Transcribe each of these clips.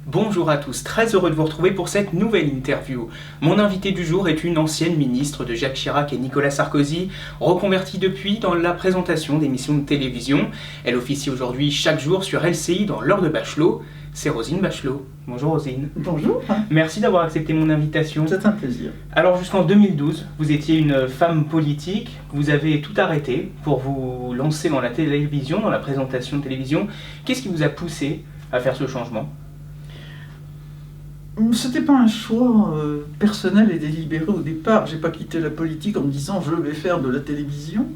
Bonjour à tous, très heureux de vous retrouver pour cette nouvelle interview. Mon invité du jour est une ancienne ministre de Jacques Chirac et Nicolas Sarkozy, reconvertie depuis dans la présentation d'émissions de télévision. Elle officie aujourd'hui chaque jour sur LCI dans l'heure de Bachelot. C'est Roselyne Bachelot. Bonjour Roselyne. Bonjour. Merci d'avoir accepté mon invitation. C'est un plaisir. Alors jusqu'en 2012, vous étiez une femme politique, vous avez tout arrêté pour vous lancer dans la télévision, dans la présentation de télévision. Qu'est-ce qui vous a poussé à faire ce changement ? C'était pas un choix personnel et délibéré au départ. J'ai pas quitté la politique en me disant je vais faire de la télévision.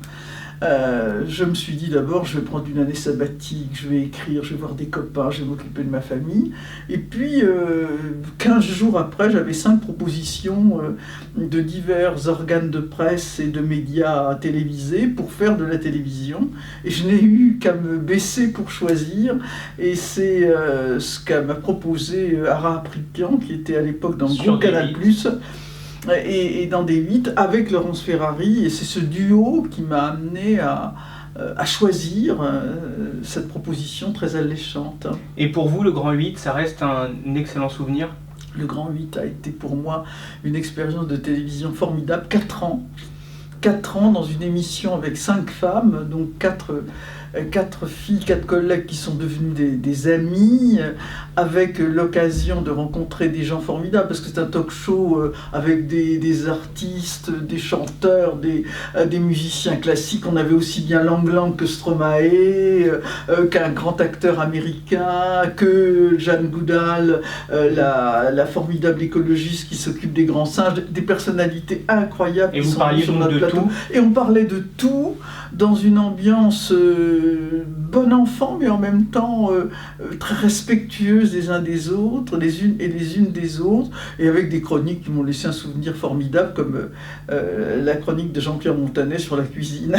Je me suis dit d'abord je vais prendre une année sabbatique, je vais écrire, je vais voir des copains, je vais m'occuper de ma famille. Et puis 15 jours après, j'avais 5 propositions de divers organes de presse et de médias télévisés pour faire de la télévision. Et je n'ai eu qu'à me baisser pour choisir. Et c'est ce qu'a m'a proposé Ara Aprikian, qui était à l'époque dans le groupe Canal+. Et dans D8 avec Laurence Ferrari, et c'est ce duo qui m'a amené à choisir cette proposition très alléchante. Et pour vous, le Grand 8, ça reste un excellent souvenir ? Le Grand 8 a été pour moi une expérience de télévision formidable, 4 ans. 4 ans dans une émission avec 5 femmes, donc 4 filles, 4 collègues qui sont devenus des amis, avec l'occasion de rencontrer des gens formidables, parce que c'est un talk show avec des artistes, des chanteurs, des musiciens classiques. On avait aussi bien Lang Lang que Stromae, qu'un grand acteur américain, que Jane Goodall, la formidable écologiste qui s'occupe des grands singes, des personnalités incroyables. Et vous parliez donc de tout ? Et on parlait de tout dans une ambiance bon enfant, mais en même temps très respectueuse des uns des autres, les unes des autres, et avec des chroniques qui m'ont laissé un souvenir formidable, comme la chronique de Jean-Pierre Montanet sur la cuisine.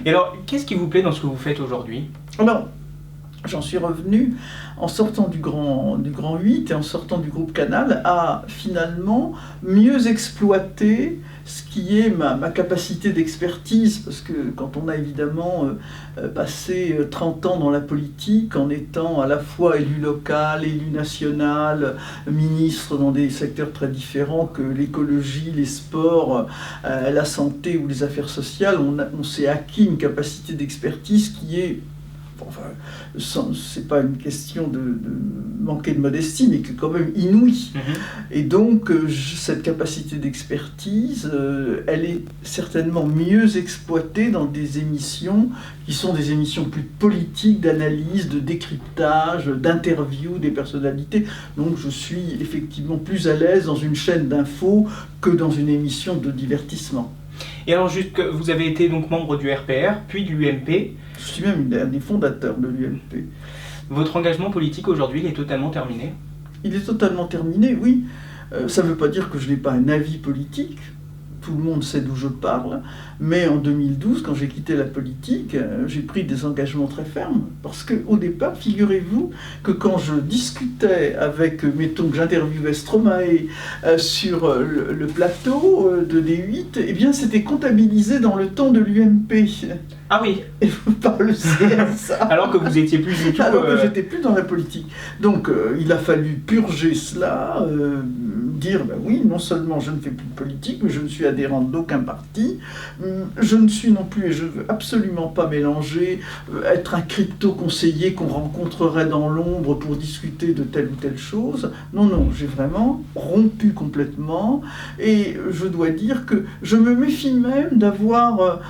Et alors, qu'est-ce qui vous plaît dans ce que vous faites aujourd'hui ? Alors, j'en suis revenu, en sortant du Grand 8 et en sortant du groupe Canal, à finalement mieux exploiter ce qui est ma capacité d'expertise, parce que quand on a évidemment passé 30 ans dans la politique, en étant à la fois élu local, élu national, ministre dans des secteurs très différents que l'écologie, les sports, la santé ou les affaires sociales, on s'est acquis une capacité d'expertise qui est... Enfin, c'est pas une question de manquer de modestie, mais que quand même inouïe. Et donc, cette capacité d'expertise, elle est certainement mieux exploitée dans des émissions qui sont des émissions plus politiques, d'analyse, de décryptage, d'interview des personnalités. Donc, je suis effectivement plus à l'aise dans une chaîne d'infos que dans une émission de divertissement. Et alors, juste que vous avez été donc membre du RPR, puis de l'UMP. Je suis même un des fondateurs de l'UMP. Votre engagement politique aujourd'hui, il est totalement terminé ? Il est totalement terminé, oui. Ça ne veut pas dire que je n'ai pas un avis politique. Tout le monde sait d'où je parle. Mais en 2012, quand j'ai quitté la politique, j'ai pris des engagements très fermes. Parce qu'au départ, figurez-vous que quand je discutais avec, mettons que j'interviewais Stromae sur le plateau de D8, eh bien c'était comptabilisé dans le temps de l'UMP. Ah oui. Et par le CSA. Alors que vous étiez plus du tout... Alors que j'étais plus dans la politique. Donc il a fallu purger cela, dire ben oui, non seulement je ne fais plus de politique, mais je ne suis adhérente d'aucun parti. Je ne suis non plus, et je ne veux absolument pas mélanger, être un crypto-conseiller qu'on rencontrerait dans l'ombre pour discuter de telle ou telle chose. Non, non, j'ai vraiment rompu complètement. Et je dois dire que je me méfie même d'avoir...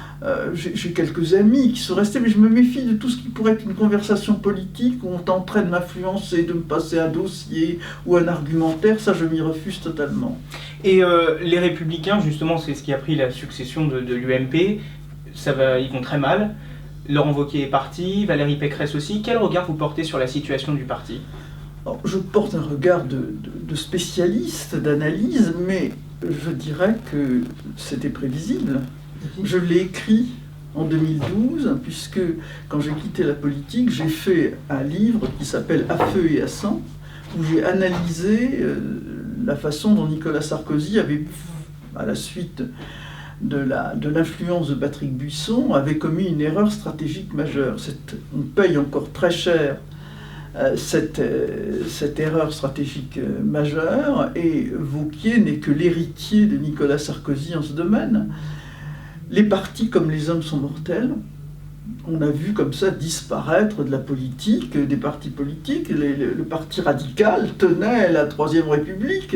j'ai quelques amis qui sont restés, mais je me méfie de tout ce qui pourrait être une conversation politique où on tenterait de m'influencer, de me passer un dossier ou un argumentaire. Ça, je m'y refuse totalement. Et les Républicains, justement, c'est ce qui a pris la succession de l'UMP. Ils vont très mal. Laurent Wauquiez est parti, Valérie Pécresse aussi. Quel regard vous portez sur la situation du parti ? Alors, je porte un regard de spécialiste, d'analyse, mais je dirais que c'était prévisible. Je l'ai écrit en 2012, puisque quand j'ai quitté la politique, j'ai fait un livre qui s'appelle « À feu et à sang », où j'ai analysé la façon dont Nicolas Sarkozy avait, à la suite de l'influence de Patrick Buisson, avait commis une erreur stratégique majeure. On paye encore très cher cette erreur stratégique majeure, et Wauquiez n'est que l'héritier de Nicolas Sarkozy en ce domaine. Les partis comme les hommes sont mortels. On a vu comme ça disparaître de la politique, des partis politiques. Le parti radical tenait la Troisième République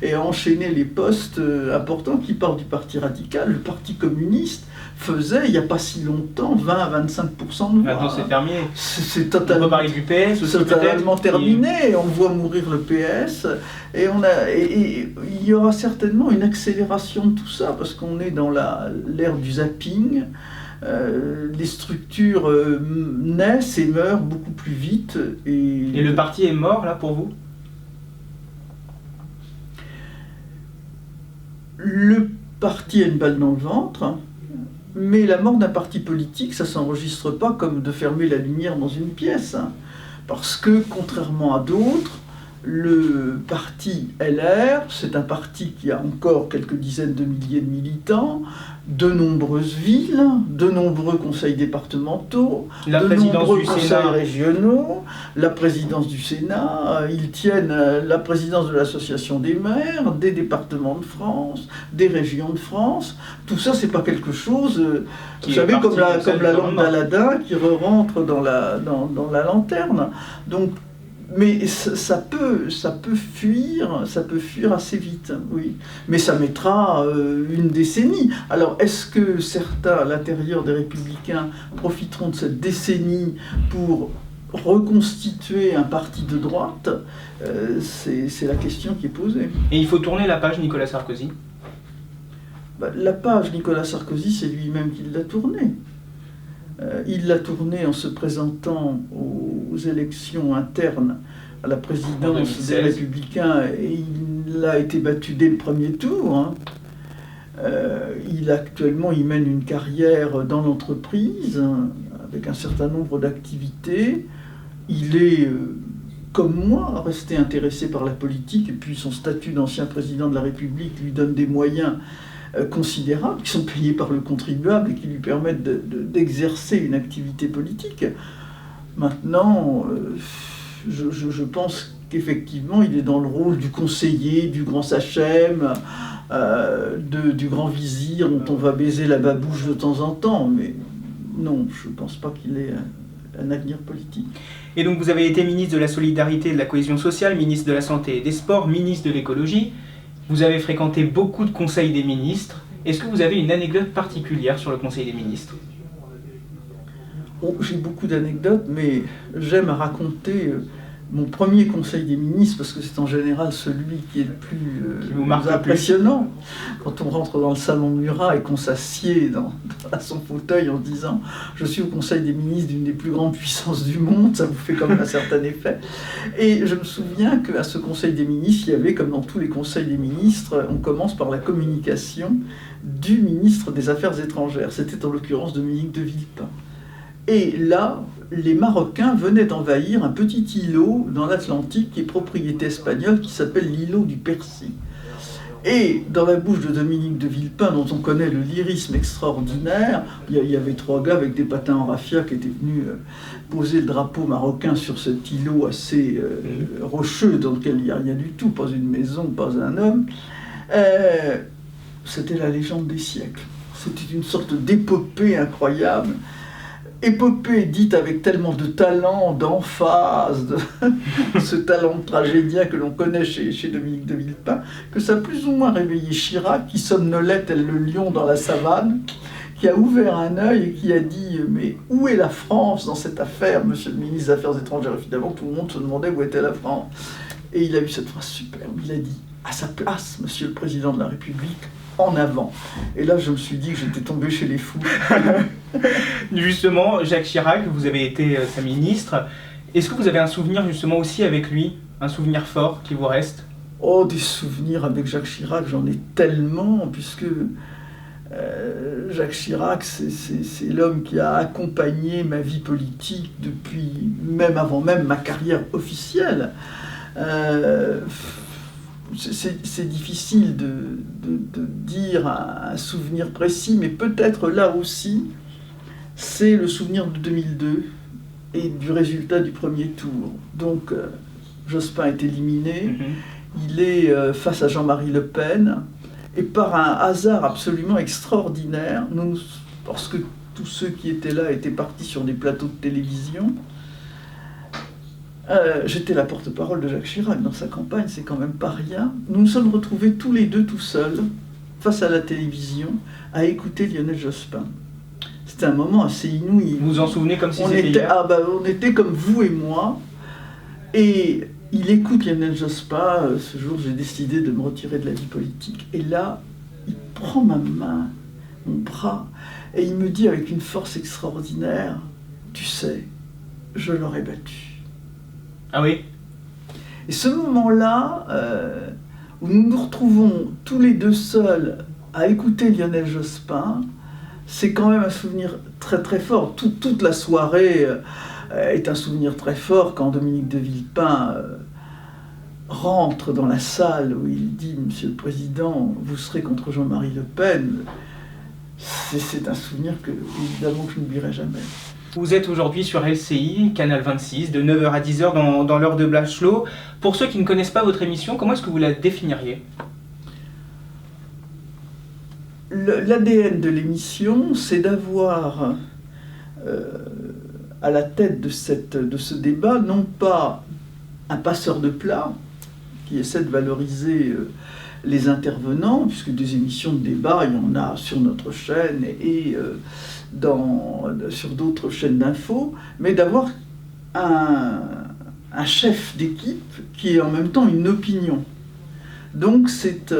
et enchaînait les postes importants qui partent du parti radical. Le parti communiste faisait, il n'y a pas si longtemps, 20 à 25% de voix. Maintenant c'est terminé. C'est On peut parler du PS aussi, totalement peut-être, terminé. On voit mourir le PS. Et il y aura certainement une accélération de tout ça, parce qu'on est dans l'ère du zapping. Les structures naissent et meurent beaucoup plus vite. Et le parti est mort, là, pour vous ? Le parti a une balle dans le ventre, mais la mort d'un parti politique, ça ne s'enregistre pas comme de fermer la lumière dans une pièce. Parce que, contrairement à d'autres, le parti LR, c'est un parti qui a encore quelques dizaines de milliers de militants, de nombreuses villes, de nombreux conseils départementaux, de nombreux conseils régionaux, la présidence du Sénat, ils tiennent la présidence de l'association des maires, des départements de France, des régions de France. Tout ça, c'est pas quelque chose, vous savez, comme la lampe d'Aladin qui rentre dans la lanterne. Donc, mais ça peut fuir assez vite, oui. Mais ça mettra une décennie. Alors, est-ce que certains, à l'intérieur des Républicains, profiteront de cette décennie pour reconstituer un parti de droite ? C'est la question qui est posée. Et il faut tourner la page Nicolas Sarkozy ? La page Nicolas Sarkozy, c'est lui-même qui l'a tournée. Il l'a tournée en se présentant aux élections internes à la présidence des Républicains, et il a été battu dès le premier tour. Actuellement, il mène une carrière dans l'entreprise, avec un certain nombre d'activités. Il est, comme moi, resté intéressé par la politique, et puis son statut d'ancien président de la République lui donne des moyens considérables qui sont payés par le contribuable et qui lui permettent d'exercer une activité politique. Maintenant, je pense qu'effectivement, il est dans le rôle du conseiller, du grand sachem, du grand vizir dont on va baiser la babouche de temps en temps, mais non, je ne pense pas qu'il ait un avenir politique. Et donc vous avez été ministre de la Solidarité et de la Cohésion sociale, ministre de la Santé et des Sports, ministre de l'Écologie. Vous avez fréquenté beaucoup de conseils des ministres. Est-ce que vous avez une anecdote particulière sur le conseil des ministres ? J'ai beaucoup d'anecdotes, mais j'aime à raconter mon premier conseil des ministres, parce que c'est en général celui qui est le plus impressionnant. Quand on rentre dans le salon Murat et qu'on s'assied à son fauteuil en disant « Je suis au conseil des ministres d'une des plus grandes puissances du monde », ça vous fait quand même un certain effet. Et je me souviens qu'à ce conseil des ministres, il y avait, comme dans tous les conseils des ministres, on commence par la communication du ministre des Affaires étrangères. C'était en l'occurrence Dominique de Villepin. Et là, les Marocains venaient d'envahir un petit îlot dans l'Atlantique qui est propriété espagnole, qui s'appelle l'îlot du Percy. Et dans la bouche de Dominique de Villepin, dont on connaît le lyrisme extraordinaire, il y avait 3 gars avec des patins en raffia qui étaient venus poser le drapeau marocain sur cet îlot assez rocheux dans lequel il n'y a rien du tout, pas une maison, pas un homme. C'était la légende des siècles. C'était une sorte d'épopée incroyable. Épopée dite avec tellement de talent, d'emphase, ce talent de tragédien que l'on connaît chez Dominique de Villepin, que ça a plus ou moins réveillé Chirac, qui somnolait tel le lion dans la savane, qui a ouvert un œil et qui a dit « Mais où est la France dans cette affaire, monsieur le ministre des Affaires étrangères ?» Évidemment, tout le monde se demandait où était la France. Et il a eu cette phrase superbe, il a dit « À sa place, monsieur le président de la République, en avant ». Et là, je me suis dit que j'étais tombé chez les fous. Justement, Jacques Chirac, vous avez été sa ministre. Est-ce que vous avez un souvenir justement aussi avec lui, un souvenir fort qui vous reste ? Oh, des souvenirs avec Jacques Chirac, j'en ai tellement, puisque Jacques Chirac, c'est l'homme qui a accompagné ma vie politique depuis, même avant même ma carrière officielle. C'est difficile de dire un souvenir précis, mais peut-être là aussi, c'est le souvenir de 2002 et du résultat du premier tour. Donc Jospin est éliminé, il est face à Jean-Marie Le Pen, et par un hasard absolument extraordinaire, parce que tous ceux qui étaient là étaient partis sur des plateaux de télévision, j'étais la porte-parole de Jacques Chirac dans sa campagne, c'est quand même pas rien. Nous nous sommes retrouvés tous les deux tout seuls, face à la télévision, à écouter Lionel Jospin. C'était un moment assez inouï. Vous vous en souvenez comme si c'était hier ? On était comme vous et moi, et il écoute Lionel Jospin. Ce jour, j'ai décidé de me retirer de la vie politique. Et là, il prend ma main, mon bras, et il me dit avec une force extraordinaire, « Tu sais, je l'aurais battu. » Ah oui ? Et ce moment-là, où nous nous retrouvons tous les deux seuls à écouter Lionel Jospin, c'est quand même un souvenir très très fort. Toute la soirée est un souvenir très fort quand Dominique de Villepin rentre dans la salle où il dit « Monsieur le Président, vous serez contre Jean-Marie Le Pen ». C'est un souvenir que, évidemment, que je n'oublierai jamais. Vous êtes aujourd'hui sur LCI, Canal 26, de 9h à 10h dans l'heure de Bachelot. Pour ceux qui ne connaissent pas votre émission, comment est-ce que vous la définiriez ? L'ADN de l'émission, c'est d'avoir à la tête de ce débat, non pas un passeur de plat qui essaie de valoriser les intervenants, puisque des émissions de débat, il y en a sur notre chaîne et sur d'autres chaînes d'infos, mais d'avoir un chef d'équipe qui est en même temps une opinion. Donc c'est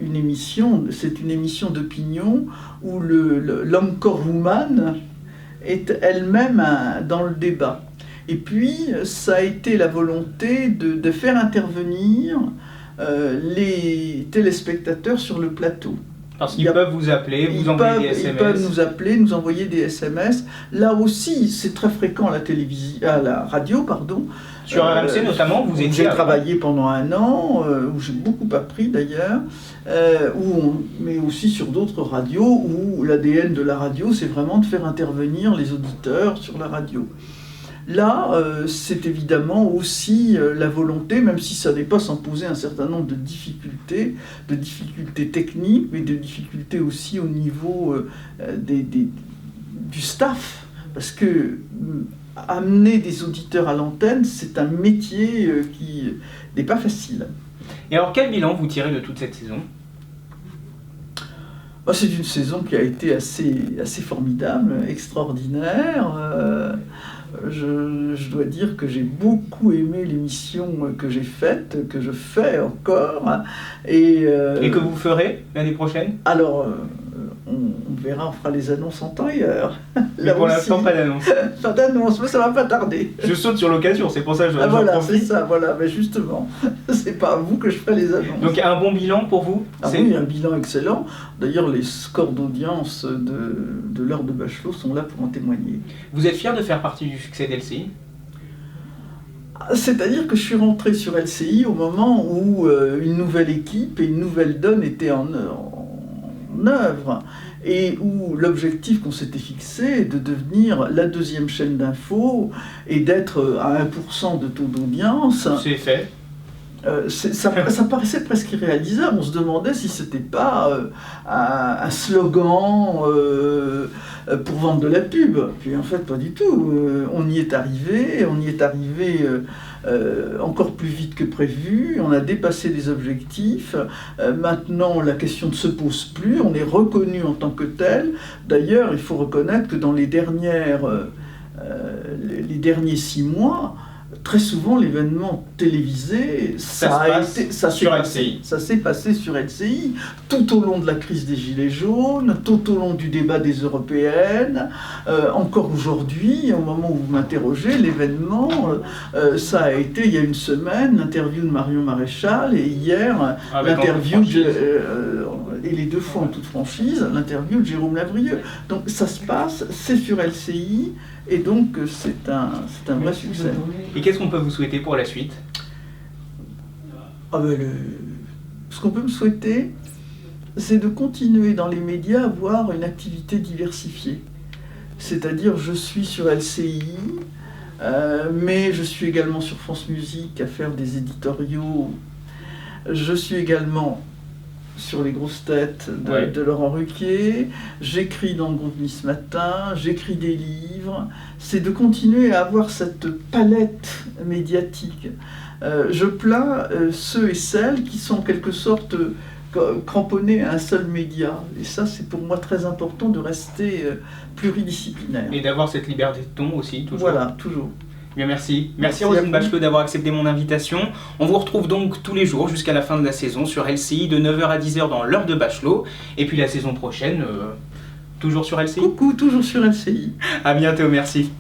une émission d'opinion où l'anchorwoman est elle-même dans le débat. Et puis, ça a été la volonté de faire intervenir les téléspectateurs sur le plateau. Parce qu'ils peuvent vous appeler, vous envoyer des SMS. Ils peuvent nous appeler, nous envoyer des SMS. Là aussi, c'est très fréquent à la radio, pardon. Sur RMC notamment, vous étiez... J'ai travaillé pendant 1 an, où j'ai beaucoup appris d'ailleurs, mais aussi sur d'autres radios, où l'ADN de la radio, c'est vraiment de faire intervenir les auditeurs sur la radio. Là, c'est évidemment aussi la volonté, même si ça n'est pas sans poser un certain nombre de difficultés techniques, mais de difficultés aussi au niveau du staff, parce que amener des auditeurs à l'antenne, c'est un métier qui n'est pas facile. Et alors, quel bilan vous tirez de toute cette saison ? C'est une saison qui a été assez formidable, extraordinaire. Je dois dire que j'ai beaucoup aimé l'émission que j'ai faite, que je fais encore. Et que vous ferez l'année prochaine ? Alors, on verra, on fera les annonces en temps et heure. Mais pour l'instant, pas d'annonce. Pas d'annonce, mais ça va pas tarder. Je saute sur l'occasion, c'est pour ça que j'en voilà, profite. c'est ça, voilà, mais justement, c'est pas à vous que je ferai les annonces. Donc un bon bilan pour vous ? Oui, un bilan excellent. D'ailleurs, les scores d'audience de l'heure de Bachelot sont là pour en témoigner. Vous êtes fier de faire partie du succès d'LCI ? C'est-à-dire que je suis rentré sur LCI au moment où une nouvelle équipe et une nouvelle donne étaient en œuvre, et où l'objectif qu'on s'était fixé est de devenir la 2e chaîne d'info et d'être à 1% de taux d'audience. C'est fait. Ça paraissait presque irréalisable. On se demandait si c'était pas un slogan pour vendre de la pub. Puis en fait, pas du tout. On y est arrivé encore plus vite que prévu. On a dépassé les objectifs. Maintenant, la question ne se pose plus. On est reconnu en tant que tel. D'ailleurs, il faut reconnaître que dans les derniers 6 mois, très souvent, l'événement télévisé, ça s'est passé sur LCI, tout au long de la crise des Gilets jaunes, tout au long du débat des européennes, encore aujourd'hui, au moment où vous m'interrogez, l'événement, ça a été, il y a une semaine, l'interview de Marion Maréchal, et hier, l'interview et les 2 fois en toute franchise, l'interview de Jérôme Lavrieux. Donc ça se passe, c'est sur LCI, et donc c'est un vrai succès. Et qu'est-ce qu'on peut vous souhaiter pour la suite ? Ce qu'on peut me souhaiter, c'est de continuer dans les médias à avoir une activité diversifiée. C'est-à-dire, je suis sur LCI, mais je suis également sur France Musique à faire des éditoriaux. Je suis également sur les grosses têtes de Laurent Ruquier. J'écris dans le groupe Nice Matin, j'écris des livres. C'est de continuer à avoir cette palette médiatique. Je plains ceux et celles qui sont en quelque sorte cramponnés à un seul média. Et ça, c'est pour moi très important de rester pluridisciplinaire. Et d'avoir cette liberté de ton aussi, toujours. Voilà, toujours. Bien, merci. Merci Roselyne Bachelot d'avoir accepté mon invitation. On vous retrouve donc tous les jours jusqu'à la fin de la saison sur LCI de 9h à 10h dans l'heure de Bachelot. Et puis la saison prochaine, toujours sur LCI. Coucou, toujours sur LCI. À bientôt, merci.